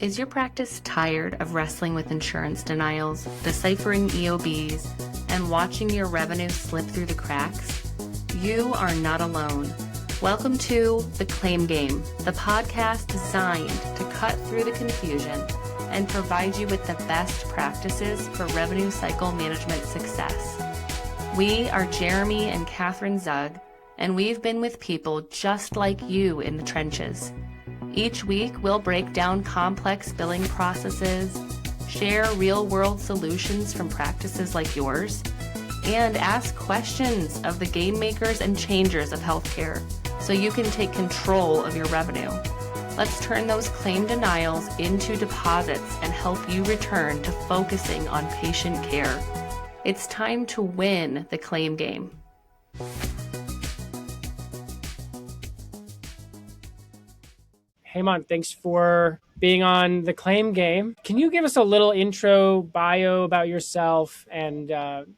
Is your practice tired of wrestling with insurance denials, deciphering EOBs, and watching your revenue slip through the cracks? You are not alone. Welcome to The Claim Game, the podcast designed to cut through the confusion and provide you with the best practices for revenue cycle management success. We are Jeremy and Catherine Zug, and we've been with people just like you in the trenches. Each week, we'll break down complex billing processes, share real-world solutions from practices like yours, and ask questions of the game makers and changers of healthcare so you can take control of your revenue. Let's turn those claim denials into deposits and help you return to focusing on patient care. It's time to win the claim game. Hemant, thanks for being on The Claim Game. Can you give us a little intro bio about yourself and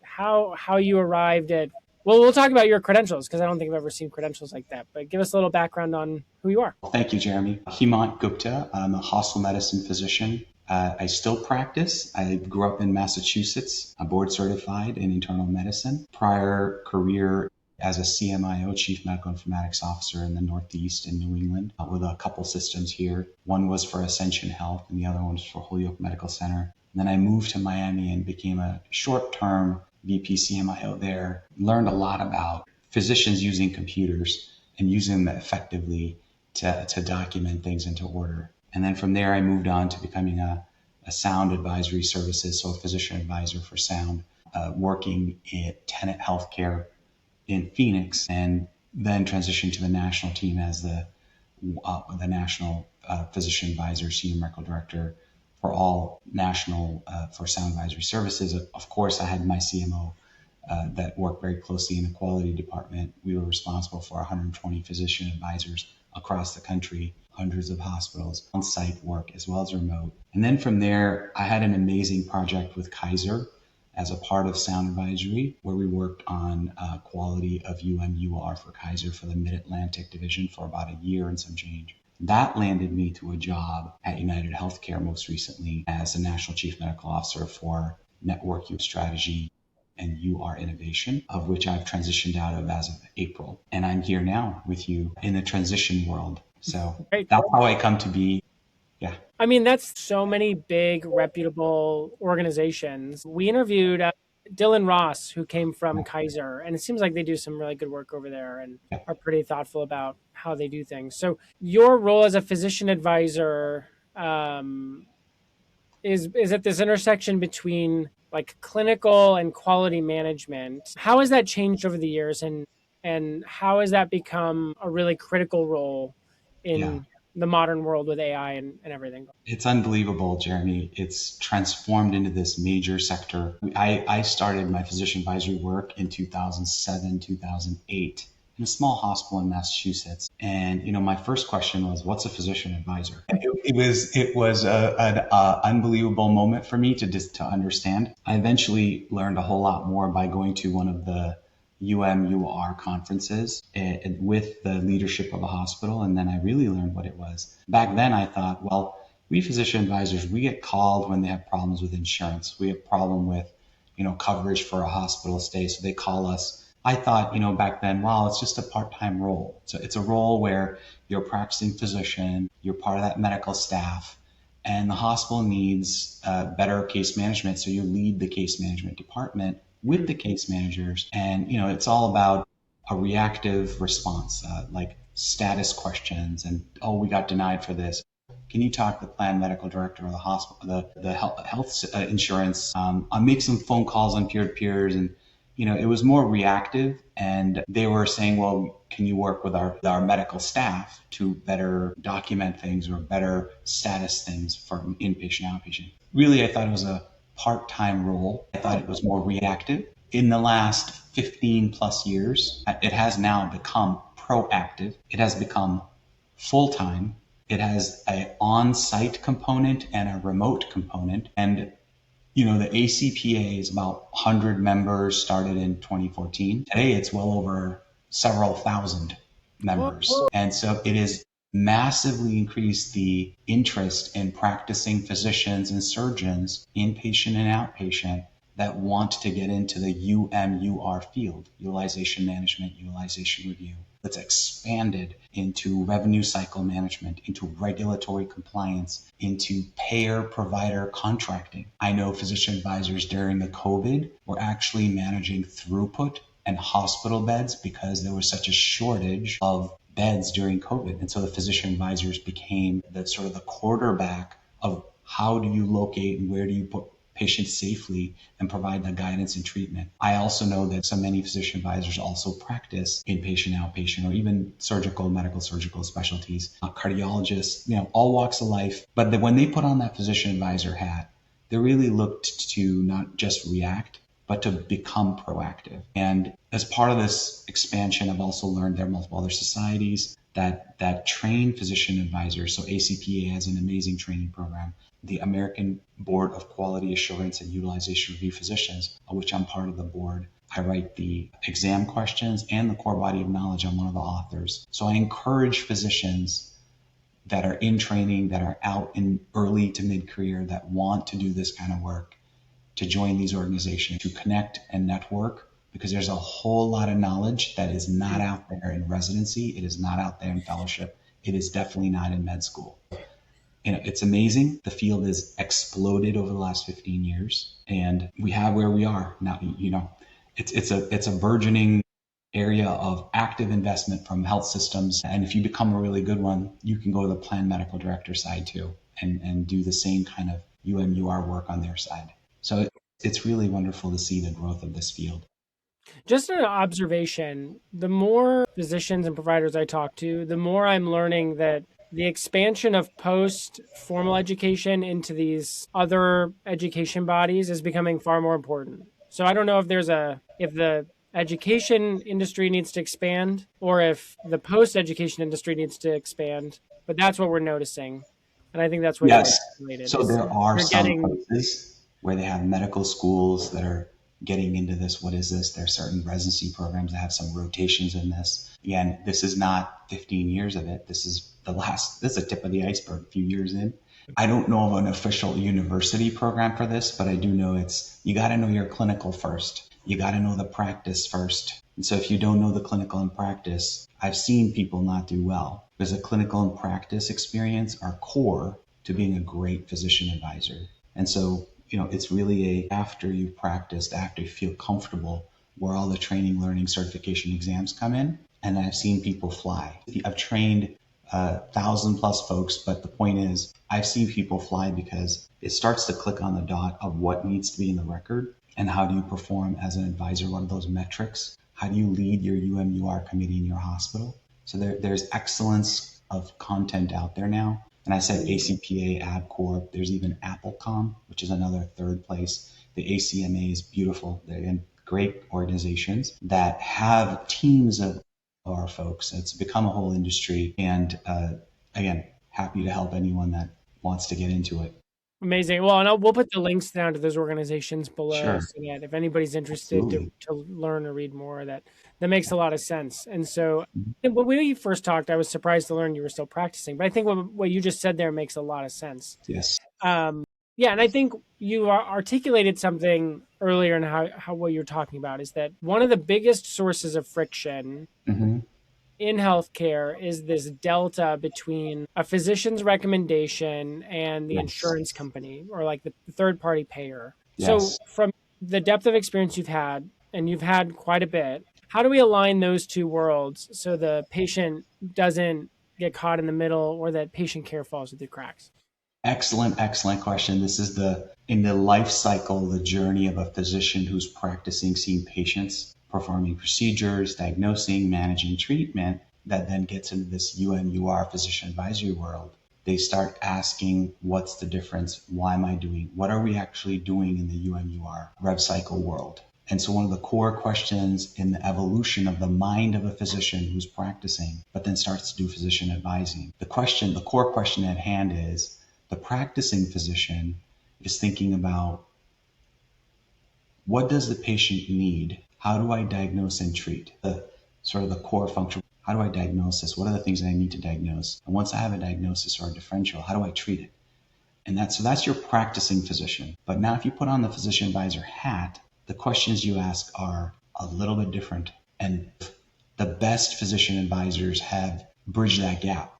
how you arrived at, well, we'll talk about your credentials because I don't think I've ever seen credentials like that, but give us a little background on who you are. Thank you, Jeremy. Hemant Gupta. I'm a hospital medicine physician. I still practice. I grew up in Massachusetts. I'm board certified in internal medicine. Prior career as a CMIO, Chief Medical Informatics Officer in the Northeast in New England with a couple systems here. One was for Ascension Health and the other one was for Holyoke Medical Center. And then I moved to Miami and became a short-term VP CMIO there. Learned a lot about physicians using computers and using them effectively to document things into order. And then from there, I moved on to becoming a sound advisory services, so a physician advisor for sound, working at Tenet Healthcare in Phoenix, and then transitioned to the national team as the national physician advisor, senior medical director for all national for sound advisory services. Of course, I had my CMO that worked very closely in the quality department. We were responsible for 120 physician advisors across the country, hundreds of hospitals, on-site work as well as remote. And then from there, I had an amazing project with Kaiser as a part of Sound Advisory, where we worked on quality of UR for Kaiser for the Mid-Atlantic division for about a year and some change. That landed me to a job at UnitedHealthcare most recently as the National Chief Medical Officer for Network Use Strategy and UR Innovation, of which I've transitioned out of as of April. And I'm here now with you in the transition world. So that's how I come to be. Yeah. I mean, that's so many big, reputable organizations. We interviewed Dylan Ross, who came from Kaiser, and it seems like they do some really good work over there and are pretty thoughtful about how they do things. So your role as a physician advisor is at this intersection between like clinical and quality management. How has that changed over the years, and how has that become a really critical role in the modern world with AI and everything? It's unbelievable, Jeremy. It's transformed into this major sector. I started my physician advisory work in 2007, 2008 in a small hospital in Massachusetts. And, my first question was, what's a physician advisor? It was an unbelievable moment for me to understand. I eventually learned a whole lot more by going to one of the UR conferences with the leadership of a hospital. And then I really learned what it was. Back then I thought, well, we physician advisors, we get called when they have problems with insurance. We have problem with, coverage for a hospital stay. So they call us. I thought, back then, well, it's just a part-time role. So it's a role where you're a practicing physician, you're part of that medical staff, and the hospital needs better case management. So you lead the case management department with the case managers. And, it's all about a reactive response, like status questions and, we got denied for this. Can you talk to the plan medical director or the hospital, the health insurance? I'll make some phone calls on peer-to-peers, and, it was more reactive. And they were saying, well, can you work with our medical staff to better document things or better status things for inpatient, outpatient? Really, I thought it was a part-time role. I thought it was more reactive. In the last 15 plus years, it has now become proactive. It has become full-time. It has an on-site component and a remote component. And, the ACPA is about 100 members, started in 2014. Today, it's well over several thousand members. And so it is massively increased the interest in practicing physicians and surgeons, inpatient and outpatient, that want to get into the UMUR field, utilization management, utilization review. That's expanded into revenue cycle management, into regulatory compliance, into payer provider contracting. I know physician advisors during the COVID were actually managing throughput and hospital beds because there was such a shortage of beds during COVID. And so the physician advisors became the sort of the quarterback of how do you locate and where do you put patients safely and provide the guidance and treatment. I also know that so many physician advisors also practice inpatient, outpatient, or even surgical, medical surgical specialties, cardiologists, all walks of life. But when they put on that physician advisor hat, they really looked to not just react, but to become proactive. And as part of this expansion, I've also learned there are multiple other societies that train physician advisors. So ACPA has an amazing training program. The American Board of Quality Assurance and Utilization Review Physicians, of which I'm part of the board. I write the exam questions and the core body of knowledge. I'm one of the authors. So I encourage physicians that are in training, that are out in early to mid-career, that want to do this kind of work, to join these organizations, to connect and network, because there's a whole lot of knowledge that is not out there in residency. It is not out there in fellowship. It is definitely not in med school. It's amazing. The field has exploded over the last 15 years, and we have where we are now. It's a burgeoning area of active investment from health systems. And if you become a really good one, you can go to the planned medical director side too, and do the same kind of UMUR work on their side. So it's really wonderful to see the growth of this field. Just an observation, the more physicians and providers I talk to, the more I'm learning that the expansion of post formal education into these other education bodies is becoming far more important. So I don't know if the education industry needs to expand or if the post education industry needs to expand, but that's what we're noticing. And I think that's what you Yes. articulated So is there are you're some getting. places where they have medical schools that are getting into this. What is this? There are certain residency programs that have some rotations in this. Again, this is not 15 years of it. This is the tip of the iceberg, a few years in. I don't know of an official university program for this, but I do know you got to know your clinical first. You got to know the practice first. And so if you don't know the clinical and practice, I've seen people not do well because the clinical and practice experience are core to being a great physician advisor. And so, it's really after you've practiced, after you feel comfortable, where all the training, learning, certification exams come in. And I've seen people fly. I've trained 1,000+ folks, but the point is, I've seen people fly because it starts to click on the dot of what needs to be in the record and how do you perform as an advisor. What are those metrics? How do you lead your UMUR committee in your hospital? So there's excellence of content out there now. And I said ACPA, AbCorp, there's even Applecom, which is another third place. The ACMA is beautiful. They're in great organizations that have teams of our folks. It's become a whole industry. And again, happy to help anyone that wants to get into it. Amazing. Well, and we'll put the links down to those organizations below Sure. so that if anybody's interested Absolutely. to learn or read more, that makes a lot of sense. And so Mhm. when we first talked, I was surprised to learn you were still practicing, but I think what you just said there makes a lot of sense. Yes. Yeah, and I think you articulated something earlier in how what you're talking about is that one of the biggest sources of friction Hmm. in healthcare is this delta between a physician's recommendation and the Yes. insurance company or like the third party payer. So, Yes. from the depth of experience you've had, and you've had quite a bit, how do we align those two worlds so the patient doesn't get caught in the middle or that patient care falls through the cracks? Excellent question. This is in the life cycle, the journey of a physician who's practicing, seeing patients, performing procedures, diagnosing, managing treatment, that then gets into this UMUR physician advisory world. They start asking, what's the difference? Why am I doing? What are we actually doing in the UMUR rev cycle world? And so one of the core questions in the evolution of the mind of a physician who's practicing, but then starts to do physician advising, the core question at hand is, the practicing physician is thinking about, what does the patient need? How do I diagnose and treat? The sort of the core function. How do I diagnose this? What are the things that I need to diagnose? And once I have a diagnosis or a differential, how do I treat it? And that's your practicing physician. But now if you put on the physician advisor hat, the questions you ask are a little bit different. And the best physician advisors have bridged that gap.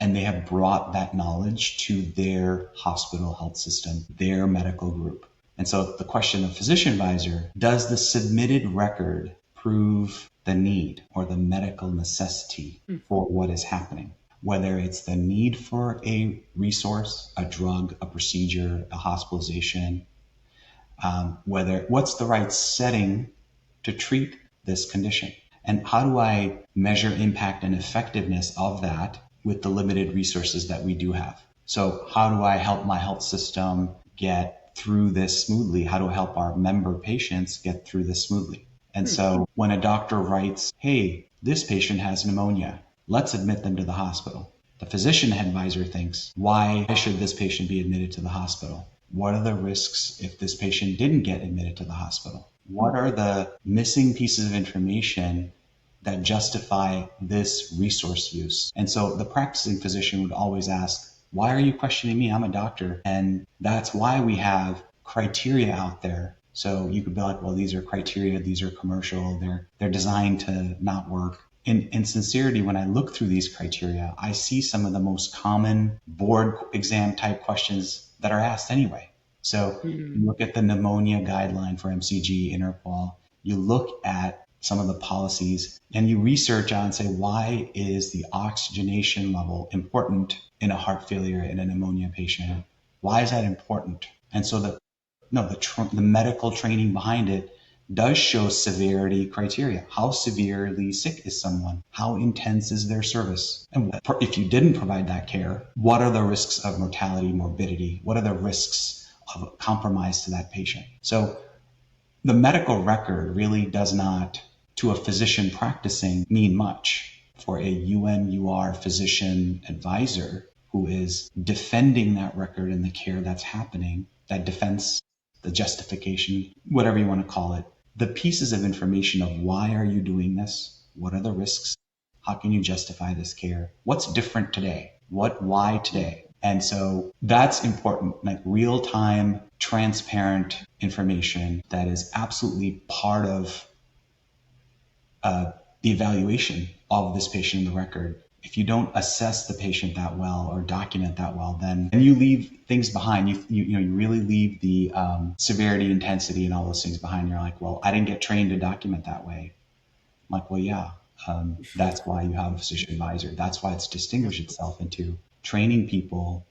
And they have brought that knowledge to their hospital health system, their medical group. And so the question of physician advisor, does the submitted record prove the need or the medical necessity for what is happening? Whether it's the need for a resource, a drug, a procedure, a hospitalization, what's the right setting to treat this condition? And how do I measure impact and effectiveness of that with the limited resources that we do have? So how do I help my health system get through this smoothly? How do I help our member patients get through this smoothly? And so when a doctor writes, hey, this patient has pneumonia, let's admit them to the hospital. The physician advisor thinks, why should this patient be admitted to the hospital? What are the risks if this patient didn't get admitted to the hospital? What are the missing pieces of information that justify this resource use? And so the practicing physician would always ask, why are you questioning me? I'm a doctor. And that's why we have criteria out there. So you could be like, well, these are criteria, these are commercial, they're designed to not work. In sincerity, when I look through these criteria, I see some of the most common board exam type questions that are asked anyway. So you look at the pneumonia guideline for MCG, Interpol, you look at some of the policies and you research on and say, why is the oxygenation level important in a heart failure in a pneumonia patient? Why is that important? And so the medical training behind it does show severity criteria. How severely sick is someone? How intense is their service? And if you didn't provide that care, what are the risks of mortality, morbidity? What are the risks of compromise to that patient? So the medical record really does not, to a physician practicing, mean much. For a UM/UR physician advisor who is defending that record and the care that's happening, that defense, the justification, whatever you want to call it, the pieces of information of why are you doing this? What are the risks? How can you justify this care? What's different today? Why today? And so that's important, like real-time, transparent information that is absolutely part of the evaluation of this patient in the record. If you don't assess the patient that well or document that well, then you leave things behind. You really leave the severity, intensity, and all those things behind. You're like, well, I didn't get trained to document that way. I'm like, well, yeah, that's why you have a physician advisor. That's why it's distinguished itself into training people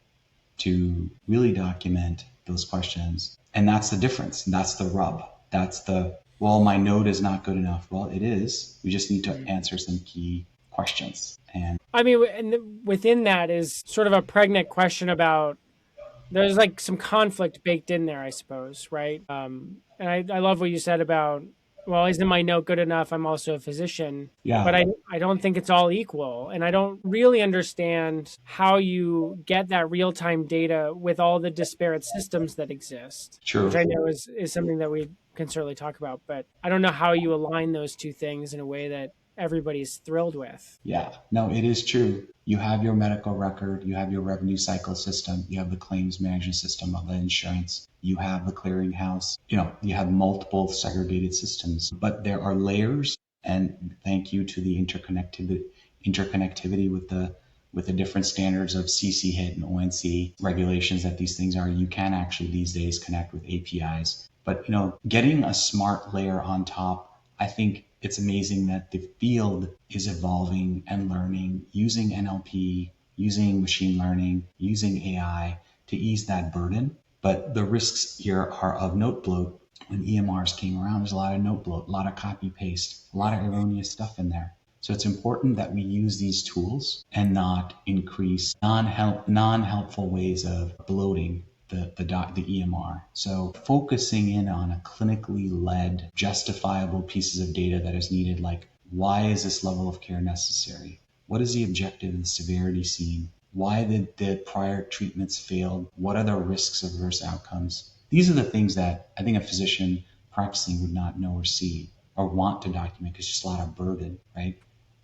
to really document those questions. And that's the difference. And that's the rub. That's well, my note is not good enough. Well, it is. We just need to answer some key questions. And I mean, and within that is sort of a pregnant question about there's like some conflict baked in there, I suppose, right? And I love what you said about, well, isn't my note good enough? I'm also a physician. yeah, But I don't think it's all equal. And I don't really understand how you get that real time data with all the disparate systems that exist, true. which I know is something that we can certainly talk about. But I don't know how you align those two things in a way that everybody's thrilled with. Yeah, no, it is true. You have your medical record, you have your revenue cycle system, you have the claims management system of the insurance, you have the clearinghouse, you have multiple segregated systems, but there are layers. And thank you to the interconnectivity with the different standards of CC HIT and ONC regulations that these things are. You can actually these days connect with APIs. But getting a smart layer on top, I think it's amazing that the field is evolving and learning, using NLP, using machine learning, using AI to ease that burden. But the risks here are of note bloat. When EMRs came around, there's a lot of note bloat, a lot of copy paste, a lot of erroneous stuff in there. So it's important that we use these tools and not increase non-helpful ways of bloating the EMR. So focusing in on a clinically led, justifiable pieces of data that is needed, like why is this level of care necessary? What is the objective and severity seen? Why did the prior treatments fail? What are the risks of adverse outcomes? These are the things that I think a physician practicing would not know or see or want to document because it's just a lot of burden, right?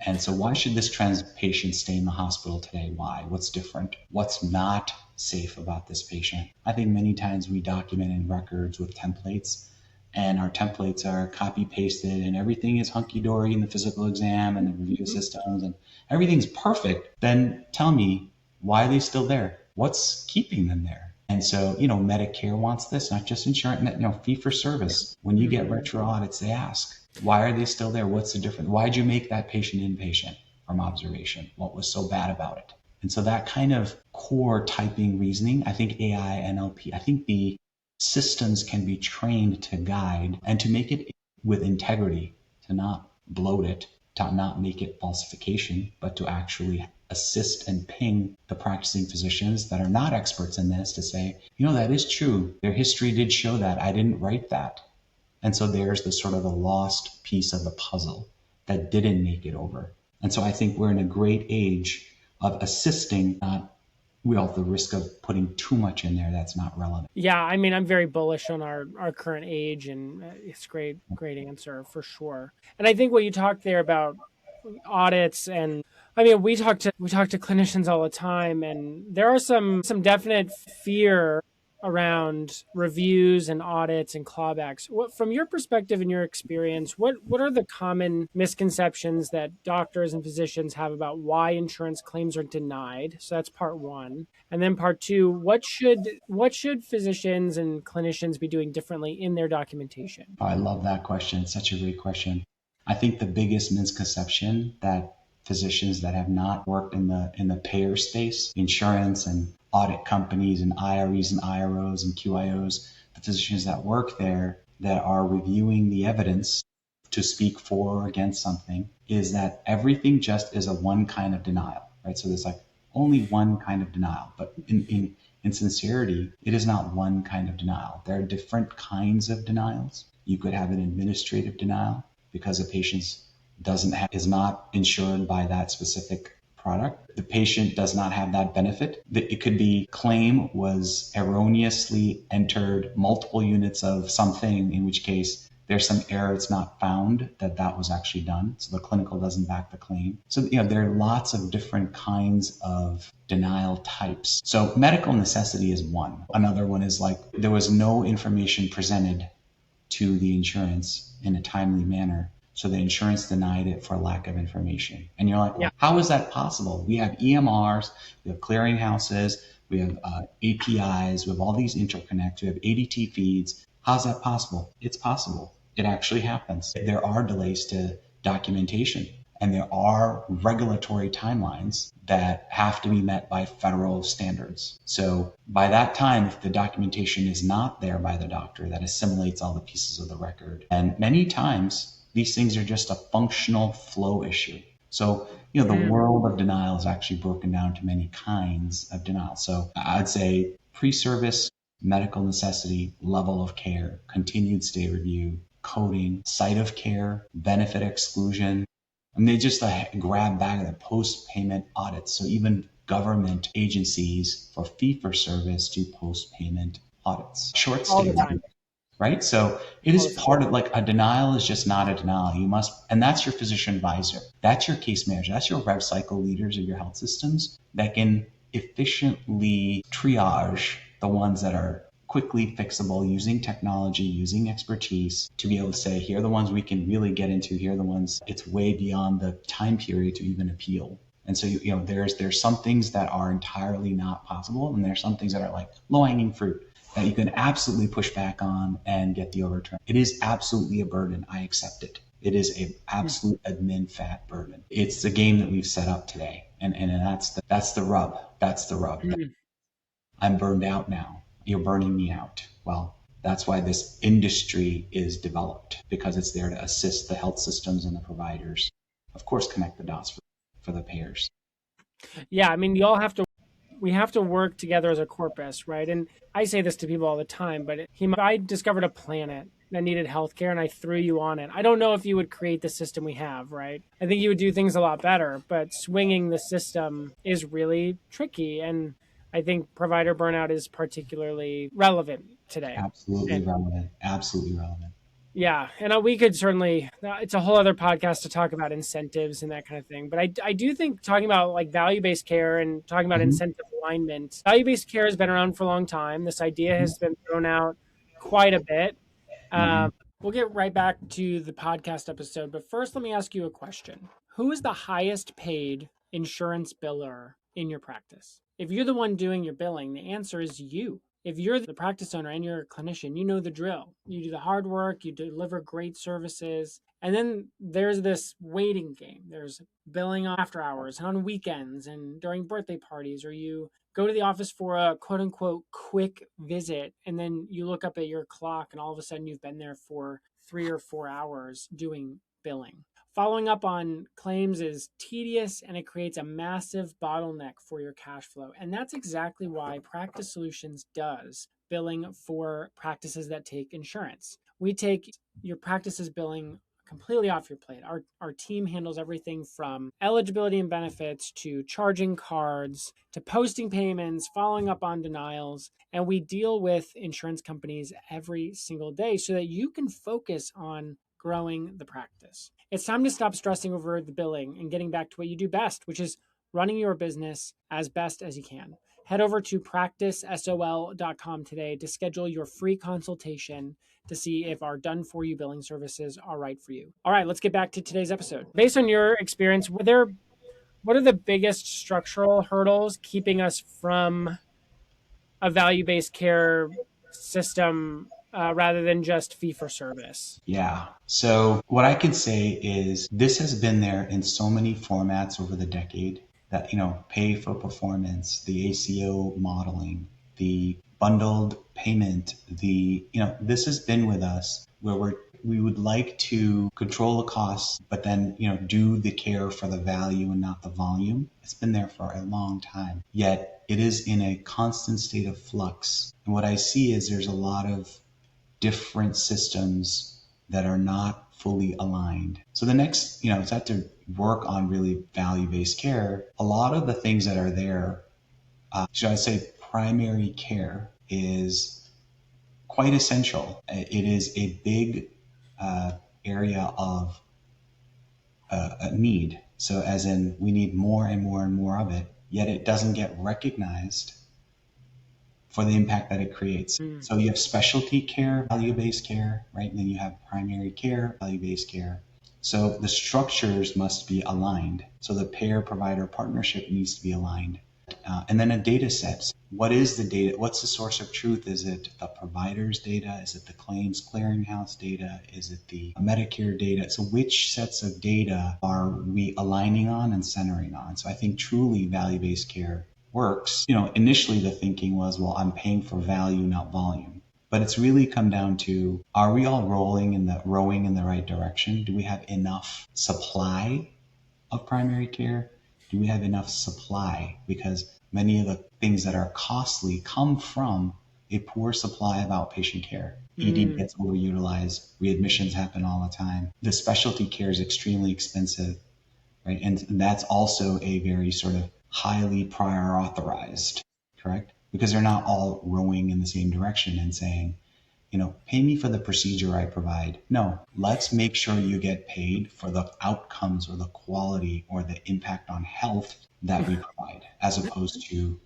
And so why should this trans patient stay in the hospital today? Why? What's different? What's not safe about this patient? I think many times we document in records with templates, and our templates are copy pasted and everything is hunky dory in the physical exam and the review systems and everything's perfect. Then tell me, why are they still there? What's keeping them there? And so, Medicare wants this, not just insurance, fee for service. When you get retro audits, they ask, why are they still there? What's the difference? Why'd you make that patient inpatient from observation? What was so bad about it? And so that kind of core typing reasoning, I think AI, NLP, I think the systems can be trained to guide and to make it with integrity, to not bloat it, to not make it falsification, but to actually assist and ping the practicing physicians that are not experts in this to say, that is true. Their history did show that. I didn't write that. And so there's the sort of the lost piece of the puzzle that didn't make it over. And so I think we're in a great age of assisting, not without the risk of putting too much in there that's not relevant. Yeah, I mean, I'm very bullish on our current age, and it's great answer for sure. And I think what you talked there about audits, and I mean, we talk to clinicians all the time, and there are some definite fear around reviews and audits and clawbacks. What, from your perspective and your experience, what are the common misconceptions that doctors and physicians have about why insurance claims are denied? So that's part one. And then part two, what should physicians and clinicians be doing differently in their documentation? I love that question. It's such a great question. I think the biggest misconception that physicians that have not worked in the payer space, insurance and audit companies and IREs and IROs and QIOs, the physicians that work there that are reviewing the evidence to speak for or against something, is that everything just is a one kind of denial, right? So there's like only one kind of denial, but in sincerity, it is not one kind of denial. There are different kinds of denials. You could have an administrative denial because a patient is not insured by that specific product. The patient does not have that benefit. It could be claim was erroneously entered multiple units of something, in which case there's some error, it's not found that was actually done. So the clinical doesn't back the claim. So, there are lots of different kinds of denial types. So medical necessity is one. Another one is like there was no information presented to the insurance in a timely manner. So the insurance denied it for lack of information. And you're like, well, how is that possible? We have EMRs, we have clearinghouses, we have APIs, we have all these interconnects, we have ADT feeds. How's that possible? It's possible. It actually happens. There are delays to documentation, and there are regulatory timelines that have to be met by federal standards. So by that time, if the documentation is not there by the doctor that assimilates all the pieces of the record, and many times these things are just a functional flow issue. So, the world of denial is actually broken down to many kinds of denial. So I'd say pre-service, medical necessity, level of care, continued stay review, coding, site of care, benefit exclusion. And they just grab bag of the post-payment audits. So even government agencies for fee-for-service do post-payment audits. Short stay All the time. Right? So it is part of, like, a denial is just not a denial. And that's your physician advisor. That's your case manager. That's your rev cycle leaders of your health systems that can efficiently triage the ones that are quickly fixable using technology, using expertise to be able to say, here are the ones we can really get into. Here are the ones it's way beyond the time period to even appeal. And so, there's some things that are entirely not possible. And there's some things that are like low hanging fruit that you can absolutely push back on and get the overturn. It is absolutely a burden. I accept it. It is an absolute admin fat burden. It's the game that we've set up today. And that's the rub. That's the rub. I'm burned out now. You're burning me out. Well, that's why this industry is developed, because it's there to assist the health systems and the providers. Of course, connect the dots for the payers. Yeah, I mean, we have to work together as a corpus, right? And I say this to people all the time, but if I discovered a planet that needed healthcare and I threw you on it, I don't know if you would create the system we have, right? I think you would do things a lot better, but swinging the system is really tricky. And I think provider burnout is particularly relevant today. Absolutely relevant. Absolutely relevant. Yeah, and we could certainly, it's a whole other podcast to talk about incentives and that kind of thing. But I do think talking about like value-based care and talking about Hmm. incentive alignment, value-based care has been around for a long time. This idea Hmm. has been thrown out quite a bit. Hmm. We'll get right back to the podcast episode, but first, let me ask you a question. Who is the highest paid insurance biller in your practice? If you're the one doing your billing, the answer is you. If you're the practice owner and you're a clinician, you know the drill. You do the hard work, you deliver great services. And then there's this waiting game. There's billing after hours and on weekends and during birthday parties, or you go to the office for a quote unquote quick visit, and then you look up at your clock and all of a sudden you've been there for 3 or 4 hours doing billing. Following up on claims is tedious and it creates a massive bottleneck for your cash flow. And that's exactly why Practice Solutions does billing for practices that take insurance. We take your practice's billing completely off your plate. Our team handles everything from eligibility and benefits to charging cards to posting payments, following up on denials. And we deal with insurance companies every single day so that you can focus on growing the practice. It's time to stop stressing over the billing and getting back to what you do best, which is running your business as best as you can. Head over to practicesol.com today to schedule your free consultation to see if our done for you billing services are right for you. All right, let's get back to today's episode. Based on your experience, what are the biggest structural hurdles keeping us from a value-based care system rather than just fee for service? Yeah. So what I can say is this has been there in so many formats over the decade that, pay for performance, the ACO modeling, the bundled payment, this has been with us where we would like to control the costs, but then, do the care for the value and not the volume. It's been there for a long time, yet it is in a constant state of flux. And what I see is there's a lot of different systems that are not fully aligned. So the next, it's had to work on really value-based care. A lot of the things that are there, should I say primary care is quite essential. It is a big area of a need. So as in we need more and more and more of it, yet it doesn't get recognized for the impact that it creates. So you have specialty care, value-based care, right? And then you have primary care, value-based care. So the structures must be aligned. So the payer-provider partnership needs to be aligned. And then a data set. What is the data? What's the source of truth? Is it the provider's data? Is it the claims clearinghouse data? Is it the Medicare data? So which sets of data are we aligning on and centering on? So I think truly value-based care works. Initially the thinking was, well, I'm paying for value, not volume. But it's really come down to, are we all rowing in the right direction? Do we have enough supply of primary care? Do we have enough supply? Because many of the things that are costly come from a poor supply of outpatient care. ED gets overutilized, readmissions happen all the time. The specialty care is extremely expensive, right? And that's also a very sort of highly prior authorized, correct? Because they're not all rowing in the same direction and saying, pay me for the procedure I provide. No, let's make sure you get paid for the outcomes or the quality or the impact on health that we provide, as opposed to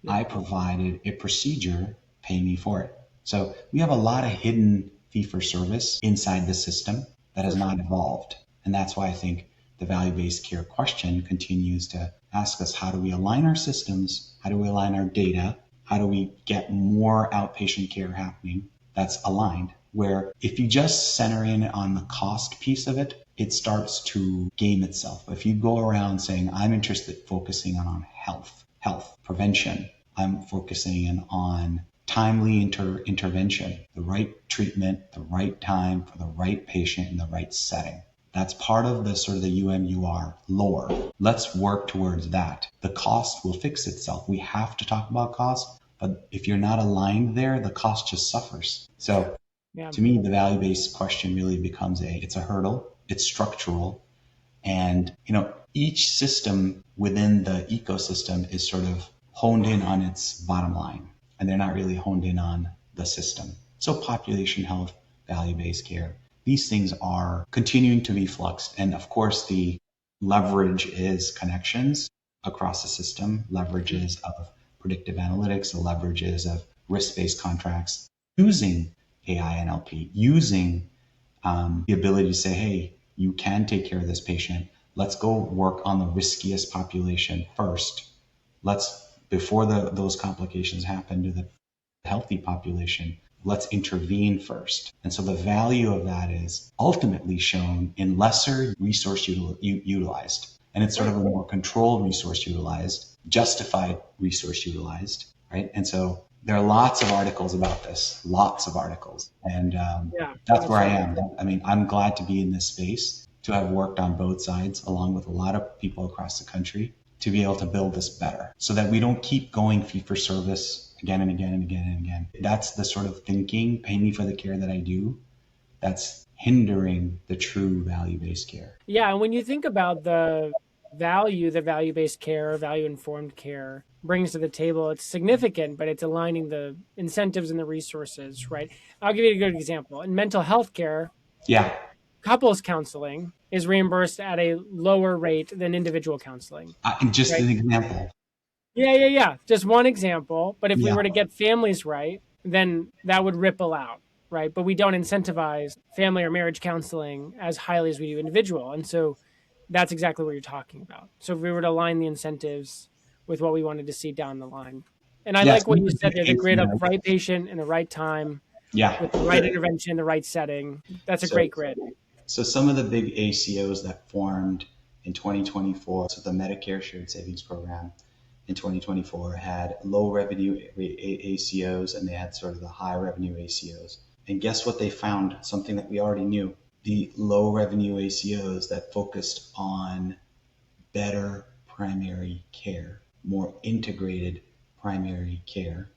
I provided a procedure, pay me for it. So we have a lot of hidden fee for service inside the system that has not evolved. And that's why I think the value-based care question continues to ask us, how do we align our systems? How do we align our data? How do we get more outpatient care happening that's aligned? Where if you just center in on the cost piece of it, it starts to game itself. If you go around saying, I'm interested in focusing on health, prevention, I'm focusing in on timely intervention, the right treatment, the right time for the right patient in the right setting. That's part of the sort of the UMUR lore. Let's work towards that. The cost will fix itself. We have to talk about cost, but if you're not aligned there, the cost just suffers. So to me, the value-based question really becomes it's a hurdle, it's structural, and each system within the ecosystem is sort of honed in on its bottom line, and they're not really honed in on the system. So population health, value-based care. These things are continuing to be fluxed. And of course, the leverage is connections across the system, leverages of predictive analytics, the leverages of risk-based contracts, using AI and NLP, using the ability to say, hey, you can take care of this patient. Let's go work on the riskiest population first. Before those complications happen to the healthy population, let's intervene first. And so the value of that is ultimately shown in lesser resource utilized. And it's sort of a more controlled resource utilized, justified resource utilized, right? And so there are lots of articles about this, lots of articles. And that's where I am. I mean, I'm glad to be in this space, to have worked on both sides, along with a lot of people across the country, to be able to build this better so that we don't keep going fee for service again and again and again and again. That's the sort of thinking, pay me for the care that I do, that's hindering the true value-based care. Yeah, and when you think about the value that value-based care, value-informed care brings to the table, it's significant, but it's aligning the incentives and the resources, right? I'll give you a good example. In mental health care, Yeah. couples counseling is reimbursed at a lower rate than individual counseling. Just right? an example. Yeah. Just one example. But if we Yeah. were to get families right, then that would ripple out, right? But we don't incentivize family or marriage counseling as highly as we do individual. And so that's exactly what you're talking about. So if we were to align the incentives with what we wanted to see down the line. And I Yes. like what you said there, the grid of right patient in the right time Yeah. with the right intervention in the right setting. That's a great grid. So some of the big ACOs that formed in 2024, so the Medicare Shared Savings Program in 2024 had low revenue ACOs and they had sort of the high revenue ACOs. And guess what they found? Something that we already knew. The low revenue ACOs that focused on better primary care, more integrated primary care,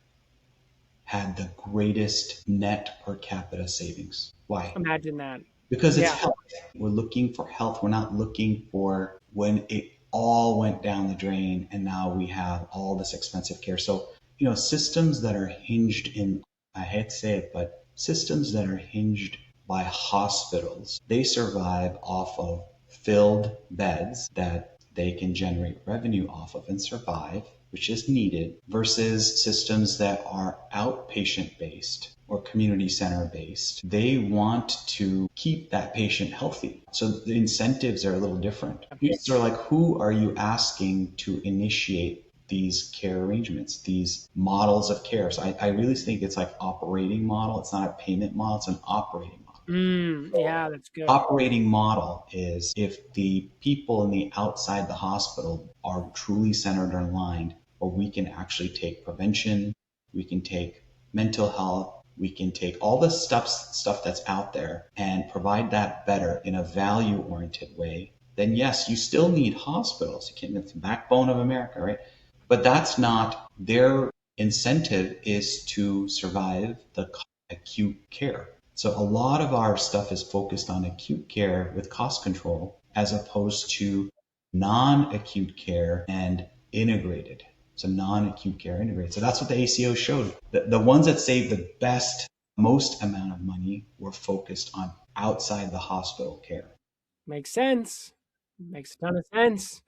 had the greatest net per capita savings. Why? Imagine that. Because it's health. We're looking for health. We're not looking for when it all went down the drain and now we have all this expensive care. So, systems that are hinged in, I hate to say it, but systems that are hinged by hospitals, they survive off of filled beds that they can generate revenue off of and survive, which is needed, versus systems that are outpatient based or community center based. They want to keep that patient healthy. So the incentives are a little different. These are like, who are you asking to initiate these care arrangements, these models of care? So I really think it's like operating model. It's not a payment model, it's an operating model. Yeah, that's good. Operating model is if the people in the outside the hospital are truly centered or aligned, or we can actually take prevention, we can take mental health, we can take all the stuff that's out there and provide that better in a value-oriented way, then yes, you still need hospitals. It's the backbone of America, right? But that's not their incentive, is to survive the acute care. So a lot of our stuff is focused on acute care with cost control as opposed to non-acute care and integrated. So non-acute care integrated. So that's what the ACO showed. The ones that saved the most amount of money were focused on outside the hospital care. Makes sense. Makes a ton of sense.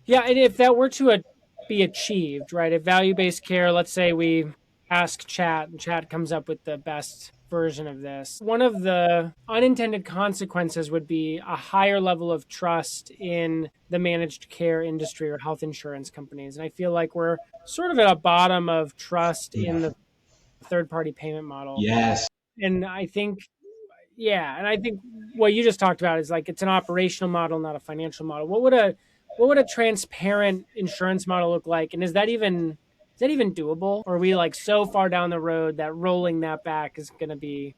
Yeah, and if that were to be achieved, right? If value-based care, let's say we ask chat and chat comes up with the best version of this, one of the unintended consequences would be a higher level of trust in the managed care industry or health insurance companies. And I feel like we're sort of at a bottom of trust in the third-party payment model. Yes. And I think what you just talked about is like it's an operational model, not a financial model. What would a transparent insurance model look like? And is that even doable? Or are we like so far down the road that rolling that back is going to be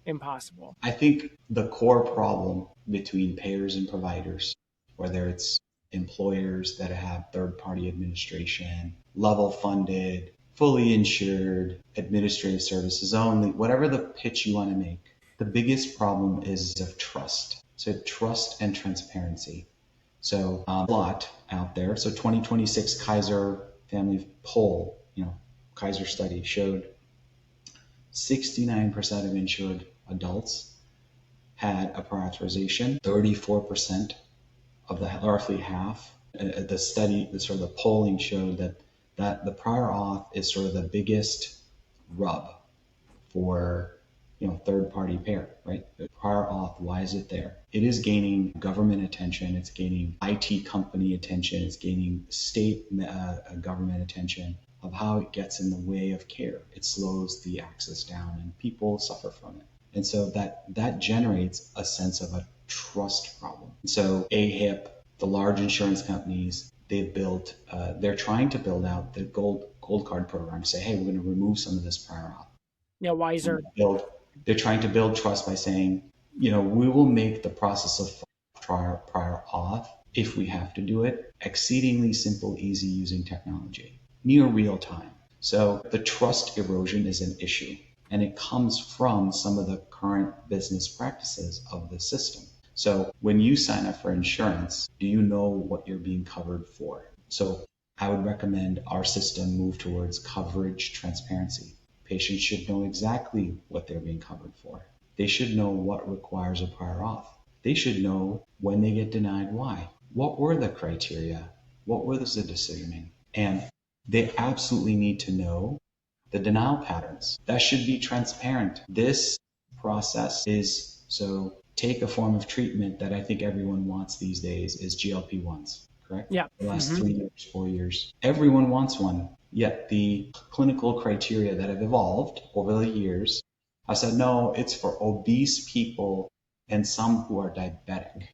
impossible? I think the core problem between payers and providers, whether it's employers that have third-party administration, level funded, fully insured, administrative services only, whatever the pitch you want to make, the biggest problem is of trust. So trust and transparency. So a lot out there. So 2026 Kaiser family poll, Kaiser study showed 69% of insured adults had a prior authorization. 34% of the, roughly half. The study, the sort of the polling showed that the prior auth is sort of the biggest rub for third-party payer, right? The prior auth, why is it there? It is gaining government attention. It's gaining IT company attention. It's gaining state government attention of how it gets in the way of care. It slows the access down, and people suffer from it. And so that generates a sense of a trust problem. So AHIP, the large insurance companies, they're trying to build out the gold card program. Say, hey, we're going to remove some of this prior auth. Yeah, wiser. They're trying to build trust by saying, we will make the process of prior auth, if we have to do it, exceedingly simple, easy using technology, near real time. So the trust erosion is an issue, and it comes from some of the current business practices of the system. So when you sign up for insurance, do you know what you're being covered for? So I would recommend our system move towards coverage transparency. Patients should know exactly what they're being covered for. They should know what requires a prior auth. They should know when they get denied why. What were the criteria? What was the decisioning? And they absolutely need to know the denial patterns. That should be transparent. This process is, so take a form of treatment that I think everyone wants these days is GLP-1s, correct? Yeah. The last 3 years, 4 years. Everyone wants one. Yet the clinical criteria that have evolved over the years, I said, no, it's for obese people and some who are diabetic.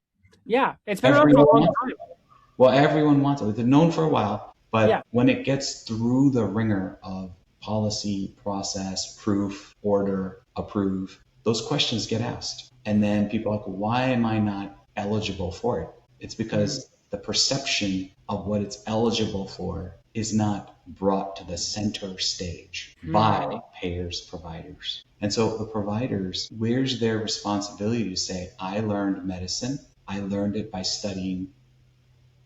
Yeah, it's been around for a long time. Well, everyone wants it. It's been known for a while, but Yeah. when it gets through the ringer of policy, process, proof, order, approve, those questions get asked. And then people are like, why am I not eligible for it? It's because the perception of what it's eligible for is not brought to the center stage by payers, providers. And so the providers, where's their responsibility to say, I learned medicine. I learned it by studying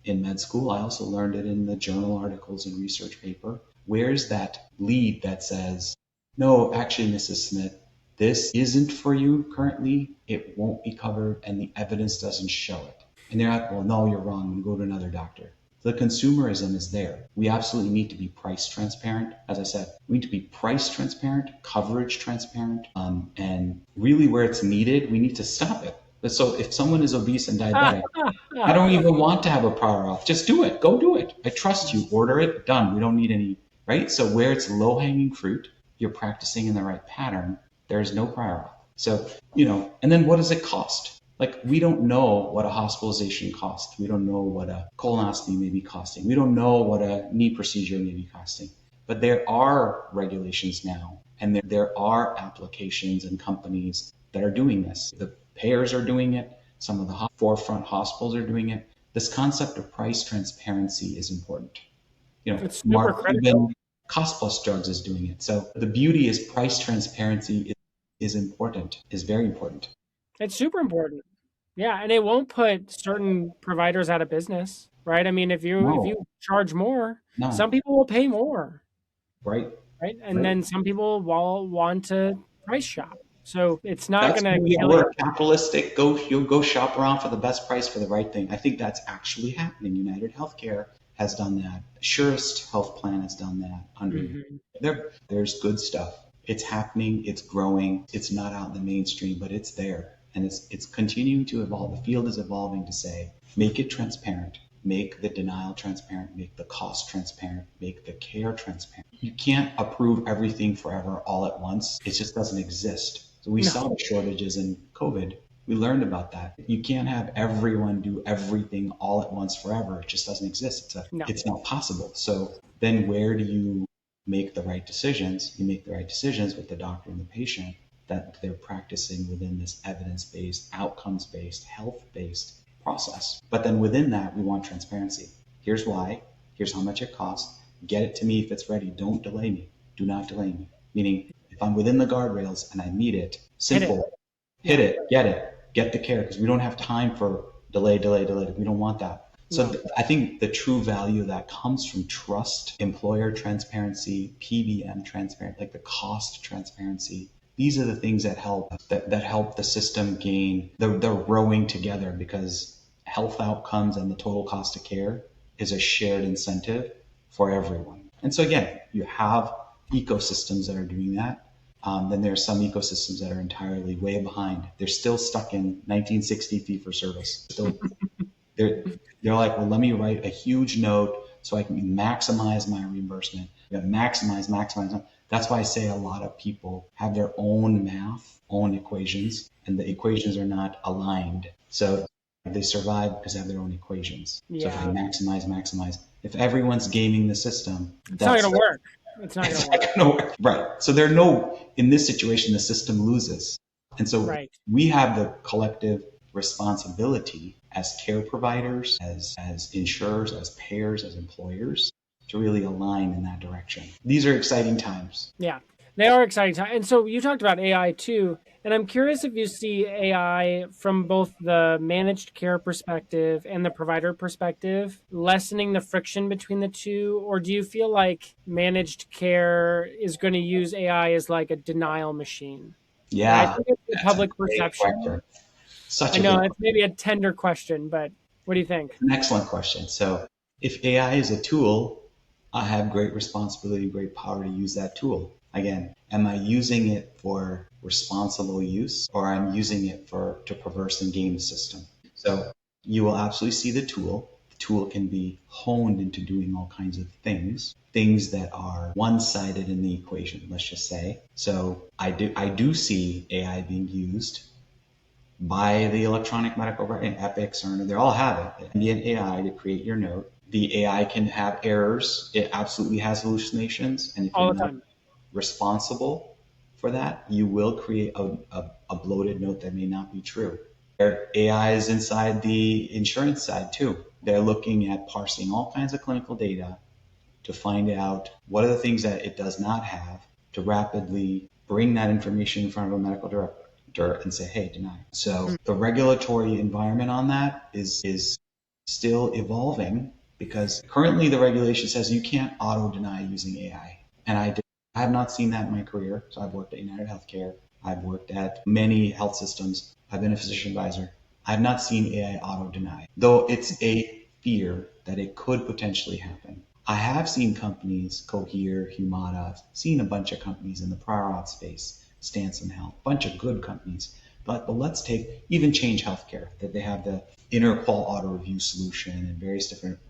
in med school. I also learned it in the journal articles and research paper. Where's that lead that says, no, actually, Mrs. Smith, this isn't for you currently. It won't be covered, and the evidence doesn't show it. And they're like, well, no, you're wrong. I'm going to go to another doctor. The consumerism is there. We absolutely need to be price transparent. As I said, we need to be price transparent, coverage transparent, and really where it's needed, we need to stop it. So if someone is obese and diabetic, I don't even want to have a prior auth. Just do it. Go do it. I trust you. Order it. Done. We don't need any, right? So where it's low-hanging fruit, you're practicing in the right pattern, there is no prior auth. So, and then what does it cost? Like, we don't know what a hospitalization costs. We don't know what a colonoscopy may be costing. We don't know what a knee procedure may be costing. But there are regulations now, and there are applications and companies that are doing this. The payers are doing it. Some of the forefront hospitals are doing it. This concept of price transparency is important. It's super critical. Even Cost Plus Drugs is doing it. So the beauty is price transparency is important, is very important. It's super important. Yeah, and it won't put certain providers out of business, right? I mean, if you charge more, some people will pay more, right? And then some people will want to price shop. So it's not going to kill it. We're capitalistic. You'll go shop around for the best price for the right thing. I think that's actually happening. UnitedHealthcare has done that. Surest Health Plan has done that. There's good stuff. It's happening. It's growing. It's not out in the mainstream, but it's there. And it's continuing to evolve. The field is evolving to say, make it transparent, make the denial transparent, make the cost transparent, make the care transparent. You can't approve everything forever all at once. It just doesn't exist. So we saw the shortages in COVID. We learned about that. You can't have everyone do everything all at once forever. It just doesn't exist. It's not possible. So then where do you make the right decisions? You make the right decisions with the doctor and the patient, that they're practicing within this evidence-based, outcomes-based, health-based process. But then within that, we want transparency. Here's why. Here's how much it costs. Get it to me if it's ready. Don't delay me. Do not delay me. Meaning, if I'm within the guardrails and I meet it, simple, hit it, get the care, because we don't have time for delay. We don't want that. So I think the true value of that comes from trust, employer transparency, PBM transparency, like the cost transparency. These are the things that help the system gain. They're rowing together because health outcomes and the total cost of care is a shared incentive for everyone. And so again, you have ecosystems that are doing that. Then there are some ecosystems that are entirely way behind. They're still stuck in 1960 fee for service. They're they're like, well, let me write a huge note so I can maximize my reimbursement. You know, maximize. That's why I say a lot of people have their own math, own equations, and the equations are not aligned. So they survive because they have their own equations. So if I Yeah. maximize, if everyone's gaming the system, It's not that's going to work. It's not going it's to not work. going to work. Right. So there are no, in this situation, the system loses. And so Right. we have the collective responsibility as care providers, as insurers, as payers, as employers to really align in that direction. These are exciting times. Yeah, they are exciting times. And so you talked about AI too, and I'm curious if you see AI from both the managed care perspective and the provider perspective, lessening the friction between the two, or do you feel like managed care is going to use AI as like a denial machine? And I Yeah, think it's the that's a public great perception. question. Such I a know good it's maybe a tender question, but what do you think? An excellent question. So, if AI is a tool, I have great responsibility, great power to use that tool. Again, am I using it for responsible use or I'm using it for to perverse and game the system? So, you will absolutely see the tool. The tool can be honed into doing all kinds of things that are one-sided in the equation, let's just say. So, I do see AI being used by the electronic medical record and Epic, Cerner, they all have it. Ambient AI to create your note. The AI can have errors. It absolutely has hallucinations. And if All you're the not time. responsible for that, you will create a bloated note that may not be true. Their AI is inside the insurance side too. They're looking at parsing all kinds of clinical data to find out what are the things that it does not have to rapidly bring that information in front of a medical director and say, hey, deny. So the regulatory environment on that is still evolving because currently the regulation says you can't auto deny using AI. And I have not seen that in my career. So I've worked at UnitedHealthcare. I've worked at many health systems. I've been a physician advisor. I've not seen AI auto deny, though it's a fear that it could potentially happen. I have seen companies, Cohere, Humana, seen a bunch of companies in the prior auth space, Stanson Health, a bunch of good companies. But let's take even Change Healthcare, that they have the interqual auto review solution and various different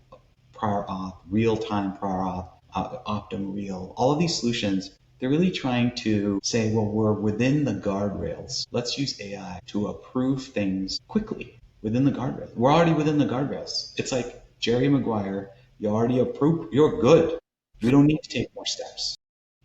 prior auth, real-time prior auth, Optum Real, all of these solutions, they're really trying to say, well, we're within the guardrails. Let's use AI to approve things quickly within the guardrails. We're already within the guardrails. It's like Jerry Maguire, you already approved, you're good. We don't need to take more steps.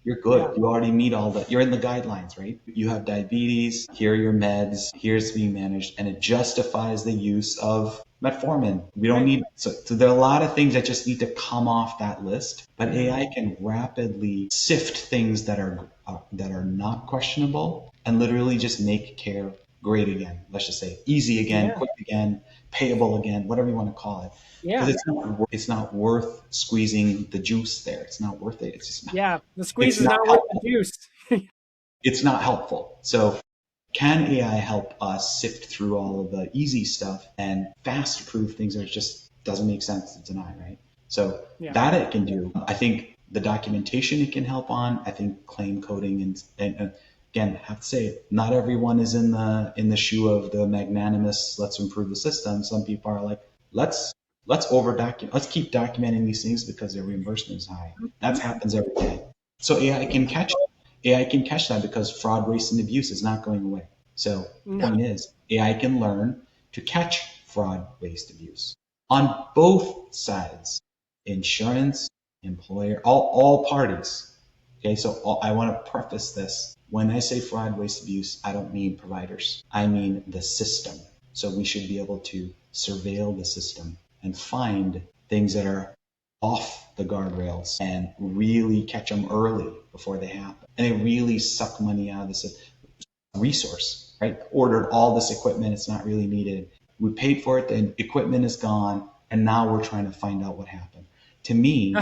You're Yeah. good. You already meet all that. You're in the guidelines, right? You have diabetes. Here are your meds. Here's being managed. And it justifies the use of metformin. We don't Right. need, so there are a lot of things that just need to come off that list. But Mhm. AI can rapidly sift things that are not questionable and literally just make care great again. Let's just say easy again, Yeah. quick again, payable again, whatever you want to call it. Because Yeah. it's not worth squeezing the juice there. It's not worth it. It's just not. Yeah. The squeeze It's is not not worth the helpful. juice. It's not helpful. So can AI help us sift through all of the easy stuff and fast proof things that just doesn't make sense to deny, right? So Yeah. that it can do. I think the documentation it can help on. I think claim coding and again, I have to say, not everyone is in the shoe of the magnanimous. Let's improve the system. Some people are like, let's over document. Let's keep documenting these things because their reimbursement is high. That happens every day. So AI can catch that because fraud, waste, and abuse is not going away. So the No. point is, AI can learn to catch fraud, waste, abuse on both sides, insurance, employer, all parties. Okay, so I want to preface this. When I say fraud, waste, abuse, I don't mean providers. I mean the system. So we should be able to surveil the system and find things that are off the guardrails and really catch them early before they happen. And they really suck money out of this resource, right? Ordered all this equipment, it's not really needed. We paid for it, the equipment is gone, and now we're trying to find out what happened. To me,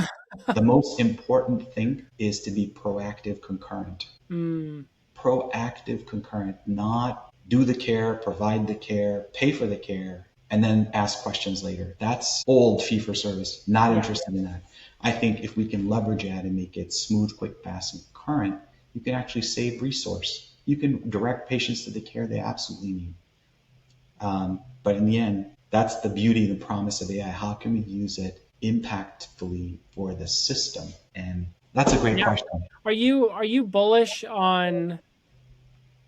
the most important thing is to be proactive concurrent. Mm. proactive concurrent, not do the care, provide the care, pay for the care, and then ask questions later. That's old fee for service. Not interested in that. I think if we can leverage that and make it smooth, quick, fast, and concurrent, you can actually save resource. You can direct patients to the care they absolutely need. But in the end, that's the beauty and the promise of AI. How can we use it impactfully for the system? And that's a great question. Are you bullish on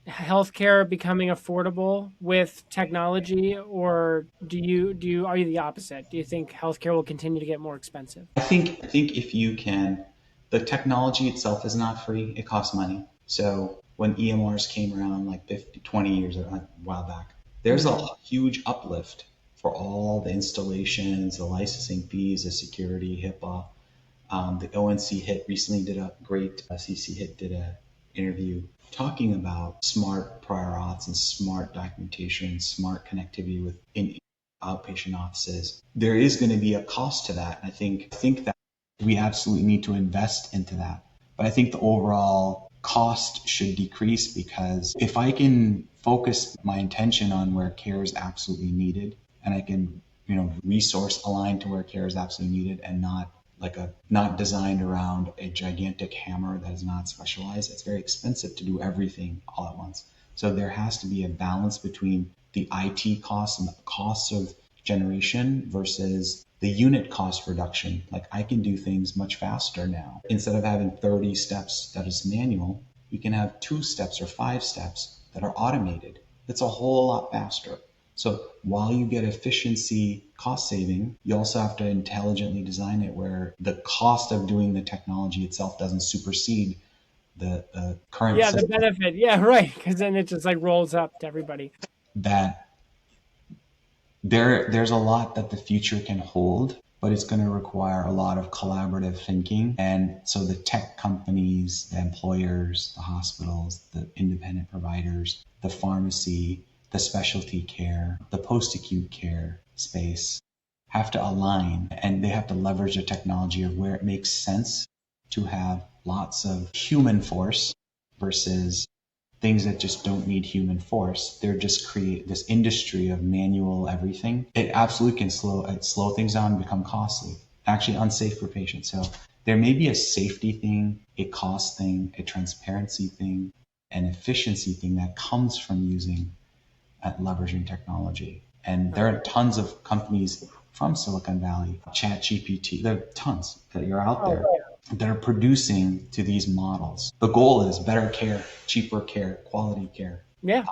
healthcare becoming affordable with technology, or are you the opposite? Do you think healthcare will continue to get more expensive? I think if you can, the technology itself is not free. It costs money. So when EMRs came around like 50, 20 years, a while back, there's a huge uplift for all the installations, the licensing fees, the security, HIPAA. The ONC HIT recently did a great, CC HIT did a interview talking about smart prior auths and smart documentation, smart connectivity with in outpatient offices. There is going to be a cost to that. I think that we absolutely need to invest into that. But I think the overall cost should decrease, because if I can focus my intention on where care is absolutely needed, and I can, resource align to where care is absolutely needed, and not designed around a gigantic hammer that is not specialized. It's very expensive to do everything all at once. So there has to be a balance between the IT costs and the costs of generation versus the unit cost reduction. Like, I can do things much faster now. Instead of having 30 steps that is manual, you can have 2 steps or 5 steps that are automated. It's a whole lot faster. So while you get efficiency cost saving, you also have to intelligently design it where the cost of doing the technology itself doesn't supersede the current The system. benefit. Yeah, right. Because then it just like rolls up to everybody. That there's a lot that the future can hold, but it's going to require a lot of collaborative thinking. And so the tech companies, the employers, the hospitals, the independent providers, the pharmacy, the specialty care, the post-acute care space have to align, and they have to leverage the technology of where it makes sense to have lots of human force versus things that just don't need human force. They're just create this industry of manual everything. It absolutely can slow things down and become costly, actually unsafe for patients. So there may be a safety thing, a cost thing, a transparency thing, an efficiency thing that comes from using leveraging technology. And there are tons of companies from Silicon Valley, ChatGPT, there are tons that are out there that are producing to these models. The goal is better care, cheaper care, quality care. Yeah.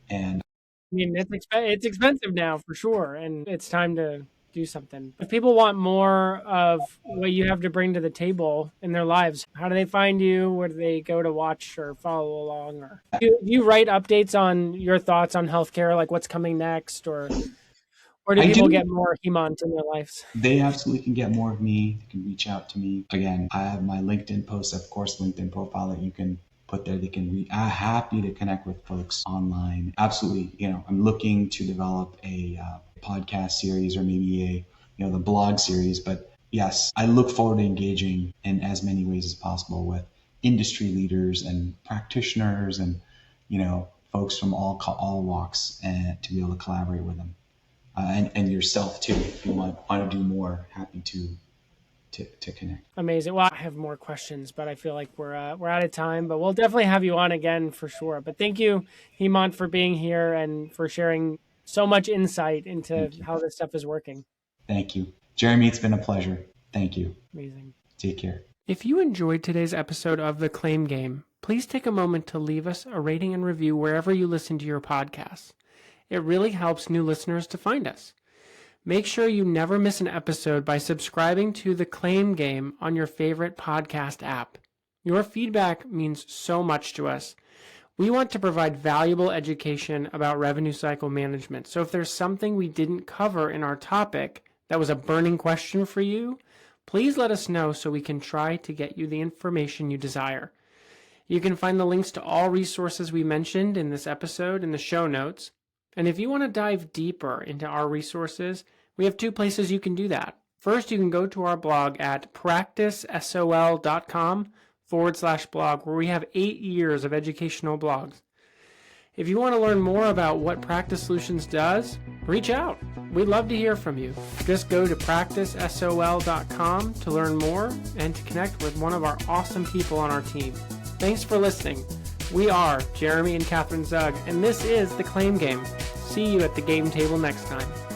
And I mean, it's expensive now for sure, and it's time to do something. If people want more of what you have to bring to the table in their lives, how do they find you? Where do they go to watch or follow along? Or do you write updates on your thoughts on healthcare, like what's coming next, or do I people do. get more Hemant in their lives? They absolutely can get more of me. They can reach out to me. Again, I have my LinkedIn post, of course, LinkedIn profile that you can put there. They can read. I'm happy to connect with folks online. Absolutely. I'm looking to develop a podcast series, or maybe the blog series. But yes, I look forward to engaging in as many ways as possible with industry leaders and practitioners and, folks from all walks, and to be able to collaborate with them. And yourself too, if you want to do more, happy to connect. Amazing. Well, I have more questions, but I feel like we're out of time. But we'll definitely have you on again for sure. But thank you, Hemant, for being here and for sharing so much insight into how this stuff is working. Thank you, Jeremy. It's been a pleasure. Thank you. Amazing. Take care. If you enjoyed today's episode of The Claim Game, please take a moment to leave us a rating and review wherever you listen to your podcasts. It really helps new listeners to find us. Make sure you never miss an episode by subscribing to The Claim Game on your favorite podcast app. Your feedback means so much to us. We want to provide valuable education about revenue cycle management. So if there's something we didn't cover in our topic that was a burning question for you, please let us know so we can try to get you the information you desire. You can find the links to all resources we mentioned in this episode in the show notes. And if you want to dive deeper into our resources, we have 2 places you can do that. First, you can go to our blog at practicesol.com practicesol.com/blog, where we have 8 years of educational blogs. If you want to learn more about what Practice Solutions does, reach out. We'd love to hear from you. Just go to practicesol.com to learn more and to connect with one of our awesome people on our team. Thanks for listening. We are Jeremy and Catherine Zug, and this is The Claim Game. See you at the game table next time.